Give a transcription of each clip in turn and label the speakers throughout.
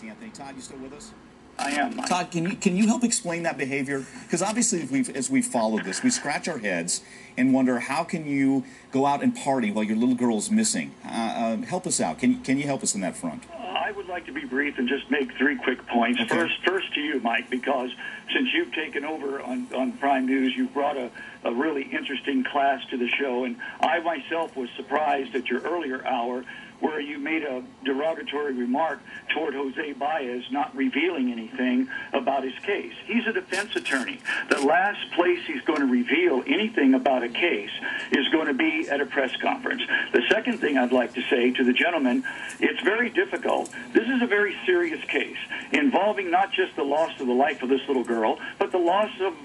Speaker 1: Anthony, Todd, you still with us?
Speaker 2: I am, Mike.
Speaker 1: Todd, can you help explain that behavior? Because obviously, as we've followed this, we scratch our heads and wonder how can you go out and party while your little girl is missing? Help us out. Can you help us in that front?
Speaker 2: I would like to be brief and just make three quick points.
Speaker 1: Okay.
Speaker 2: First to you, Mike, because since you've taken over on Prime News, you've brought a really interesting class to the show, and I myself was surprised at your earlier hour where you made a derogatory remark toward Jose Baez not revealing anything about his case. He's a defense attorney. The last place he's going to reveal anything about a case is going to be at a press conference. The second thing I'd like to say to the gentleman, it's very difficult. This is a very serious case involving not just the loss of the life of this little girl, but the loss of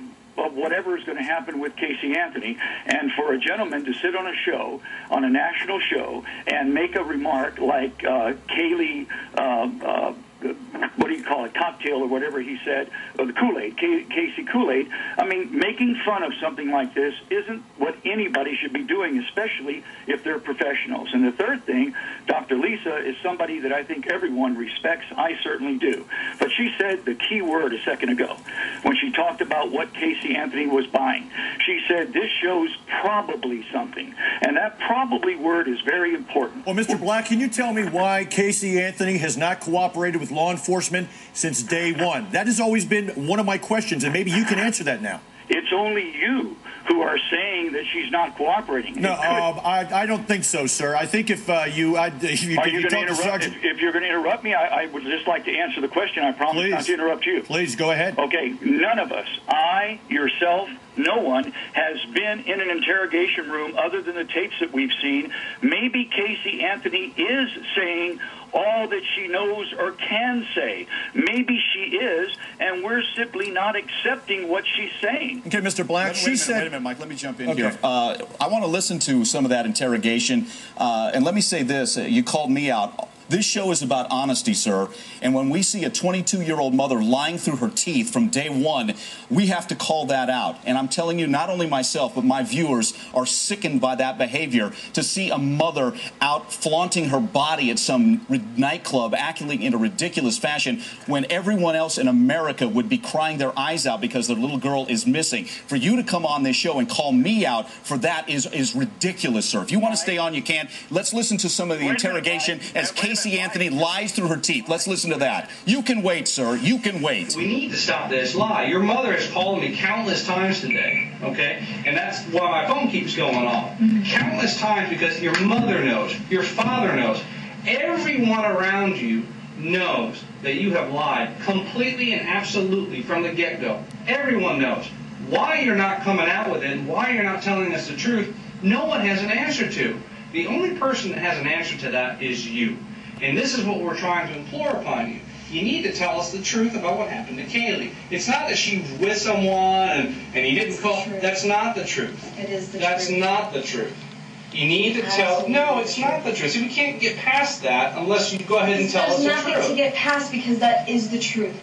Speaker 2: whatever is going to happen with Casey Anthony. And for a gentleman to sit on a show, on a national show, and make a remark like Kaylee, what do you call it, cocktail or whatever he said, or the Kool-Aid, Casey Kool-Aid, I mean, making fun of something like this isn't what anybody should be doing, especially if they're professionals. And the third thing, Dr. Lisa is somebody that I think everyone respects. I certainly do. But she said the key word a second ago when she talked about what Casey Anthony was buying. She said this shows probably something. And that probably word is very important.
Speaker 3: Well, Mr. Black, can you tell me why Casey Anthony has not cooperated with law enforcement since day one? That has always been one of my questions, and maybe you can answer that now.
Speaker 2: It's only you who are saying that she's not cooperating.
Speaker 3: No, I don't think so, sir. I think if you talk to Sergeant...
Speaker 2: If you're going to interrupt me, I would just like to answer the question. I promise not to interrupt you.
Speaker 3: Please, go ahead.
Speaker 2: Okay, none of us, I, yourself, no one has been in an interrogation room other than the tapes that we've seen. Maybe Casey Anthony is saying all that she knows or can say. Maybe she is, and we're simply not accepting what she's saying.
Speaker 3: Okay, Mr. Black,
Speaker 1: Wait a minute, Mike. Let me jump in here. I want to listen to some of that interrogation, and let me say this. You called me out. This show is about honesty, sir. And when we see a 22-year-old mother lying through her teeth from day one, we have to call that out. And I'm telling you, not only myself, but my viewers are sickened by that behavior. To see a mother out flaunting her body at some nightclub, acting in a ridiculous fashion, when everyone else in America would be crying their eyes out because their little girl is missing. For you to come on this show and call me out for that is ridiculous, sir. If you want to stay on, you can. Let's listen to some of the interrogation as Casey Anthony lies through her teeth. Let's listen to that. You can wait, sir. You can wait.
Speaker 4: We need to stop this lie. Your mother has called me countless times today, okay? And that's why my phone keeps going off. Countless times because your mother knows, your father knows, everyone around you knows that you have lied completely and absolutely from the get-go. Everyone knows. Why you're not coming out with it, why you're not telling us the truth, no one has an answer to. The only person that has an answer to that is you. And this is what we're trying to implore upon you. You need to tell us the truth about what happened to Kaylee. It's not that she was with someone and he didn't call. That's not the truth.
Speaker 5: It is the truth.
Speaker 4: That's not the truth. You need to tell. No, it's not the truth. See, we can't get past that unless you go ahead and tell us the truth.
Speaker 5: There's nothing to get past because that is the truth.